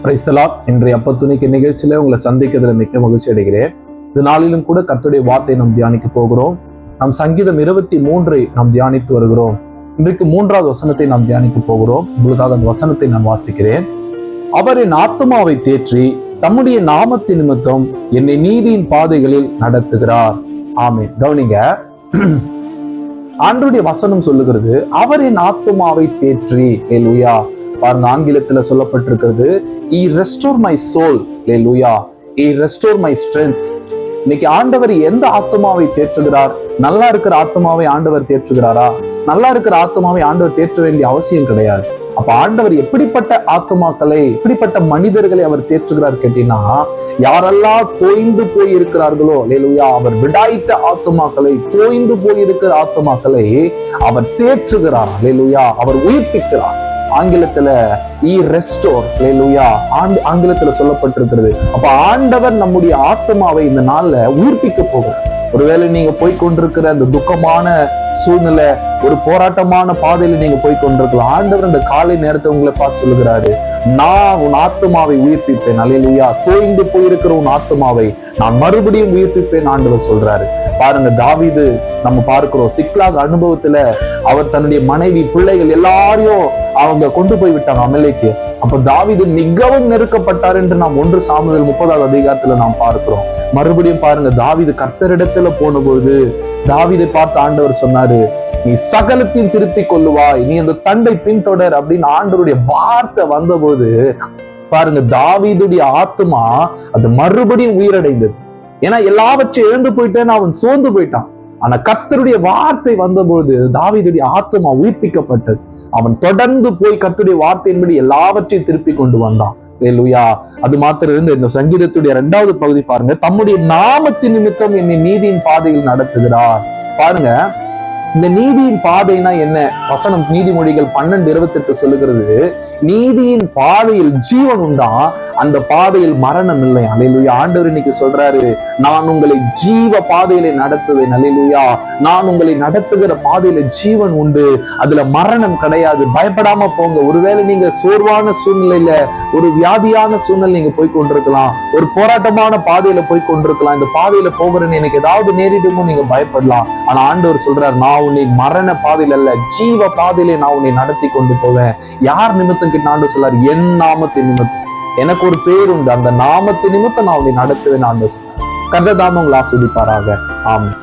Praise the Lord. இன்றைய அப்பத்துணிக்கு நிகழ்ச்சியில உங்களை சந்திக்கிறதுல மிக்க மகிழ்ச்சி அடைகிறேன். இந்த நாளிலும் கூட கர்த்தருடைய வார்த்தையை நாம் தியானிக்க போகிறோம். நாம் சங்கீதம் 23 நாம் தியானித்து வருகிறோம். இன்றைக்கு 3வது வசனத்தை நாம் தியானிக்க போகிறோம். உங்களுக்காக அந்த வசனத்தை நான் வாசிக்கிறேன். அவர் என் ஆத்துமாவை தேற்றி தம்முடைய நாமத்தின் நிமித்தம் என்னை நீதியின் பாதைகளில் நடத்துகிறார். ஆமென். கவனிங்க, ஆண்டவருடைய வசனம் சொல்லுகிறது, அவர் என் ஆத்துமாவை தேற்றி. ஹல்லேலூயா. பாருங்க, ஆங்கிலத்துல சொல்லப்பட்டிருக்கிறது, he restore my soul. Hallelujah. he restore my strength. இன்னைக்கு ஆண்டவர் எந்த ஆத்துமாவை தேற்றுகிறார்? நல்லா இருக்கிற ஆத்துமாவை ஆண்டவர் தேற்றுகிறாரா? நல்லா இருக்கிற ஆத்துமாவை ஆண்டவர் தேற்ற வேண்டிய அவசியம் கிடையாது. அப்ப ஆண்டவர் எப்படிப்பட்ட ஆத்துமாக்களை, எப்படிப்பட்ட மனிதர்களை அவர் தேற்றுகிறார் கேட்டீங்கன்னா, யாரெல்லாம் தோய்ந்து போய் இருக்கிறார்களோ, ஹல்லேலூயா, அவர் விடாய்த்த ஆத்துமாக்களை, தோய்ந்து போய் இருக்கிற ஆத்துமாக்களை அவர் தேற்றுகிறார். ஹல்லேலூயா. அவர் உயிர்ப்பிக்கிறார். ஆங்கிலத்துல restore. ஹல்லேலூயா. ஆங்கிலத்துல சொல்லப்பட்டிருக்கிறது. அப்ப ஆண்டவர் நம்முடைய ஆத்துமாவை இந்த நாள்ல உயிர்ப்பிக்க போகிறார். ஒருவேளை நீங்க போய்கொண்டிருக்கிற அந்த துக்கமான சூழ்நிலை, ஒரு போராட்டமான பாதையில நீங்க போய்கொண்டிருக்கலாம். ஆண்டவர் இந்த காலை நேரத்தை உங்களை பார்த்து சொல்லுகிறாரு, நான் உன் ஆத்துமாவை உயிர்ப்பிப்பேன். ஹல்லேலூயா. தோய்ந்து போயிருக்கிற உன் ஆத்துமாவை நான் மறுபடியும் உயிர்ப்பிப்பேன் ஆண்டவர் சொல்றாரு. பாருங்க, தாவீது நம்ம பார்க்கிறோம், சிக்லாக் அனுபவத்துல அவர் தன்னுடைய மனைவி, பிள்ளைகள் எல்லாரையும் அவங்க கொண்டு போய் விட்டாங்க அமலேக்கு. அப்ப தாவீது மிகவும் நெருக்கப்பட்டார் என்று நாம் 1 சாமுவேல் 30வது அதிகாரத்துல நாம் பார்க்கிறோம். மறுபடியும் பாருங்க, தாவீது கர்த்தரிடத்துல போன பொழுது தாவீதை பார்த்து ஆண்டவர் சொன்னாரு, நீ சகலத்தையும் திருப்பி கொள்ளுவாய், நீ அந்த தண்டை பின்தொடர் அப்படின்னு ஆண்டவருடைய வார்த்தை வந்தபோது பாருங்க, தாவீதுடைய ஆத்துமா அது மறுபடியும் உயிரடைந்தது. ஏன்னா எல்லாவற்றையும் இழந்து போயிட்டேன்னு அவன் சோர்ந்து போயிட்டான். ஆனா கர்த்தருடைய வார்த்தை வந்தபோது தாவீதுடைய ஆத்துமா உயிர்ப்பிக்கப்பட்டது. அவன் தொடர்ந்து போய் கர்த்தருடைய வார்த்தையின்படி எல்லாவற்றையும் திருப்பி கொண்டு வந்தான். ஹல்லேலூயா. அது மாத்திரம் இருந்து இந்த சங்கீதத்துடைய 2வது பகுதி பாருங்க, தம்முடைய நாமத்தின் நிமித்தம் என்னை நீதியின் பாதையில் நடத்துகிறார். பாருங்க, இந்த நீதியின் பாதைனா என்ன? வசனம் நீதிமொழிகள் 12:28 சொல்லுகிறது, நீதியின் பாதையில் ஜீவன் உண்டா, அந்த பாதையில் மரணம் இல்லை. ஹல்லேலூயா. ஆண்டவர் இன்னைக்கு சொல்றாரு, நான் உங்களை ஜீவ பாதையில நடத்துவேன். ஹல்லேலூயா. நான் உங்களை நடத்துகிற பாதையில ஜீவன் உண்டு, அதுல மரணம் கிடையாது. பயப்படாம போங்க. ஒருவேளை நீங்க சோர்வான சூழ்நிலையில, ஒரு வியாதியான சூழ்நிலை நீங்க போய் கொண்டிருக்கலாம், ஒரு போராட்டமான பாதையில போய் கொண்டிருக்கலாம். இந்த பாதையில போகிறேன்னு எனக்கு ஏதாவது நேரிடுமோ நீங்க பயப்படலாம். ஆனா ஆண்டவர் சொல்றாரு, நான் உன்னை மரண பாதையில அல்ல, ஜீவ பாதையில நான் உன்னை நடத்தி கொண்டு போவேன். யார் நிமித்தம் கிட்ட ஆண்டு சொல்லார்? என் நாமத்தின் நிமித்தம். எனக்கு ஒரு பேர் உண்டு, அந்த நாமத்தின் நிமித்தம் நான் உன்னை நடத்துவேன் ஆண்டு சொன்னார். கர்த்தர் தாமே உங்களை ஆசீர்வதிப்பாராக. ஆமென்.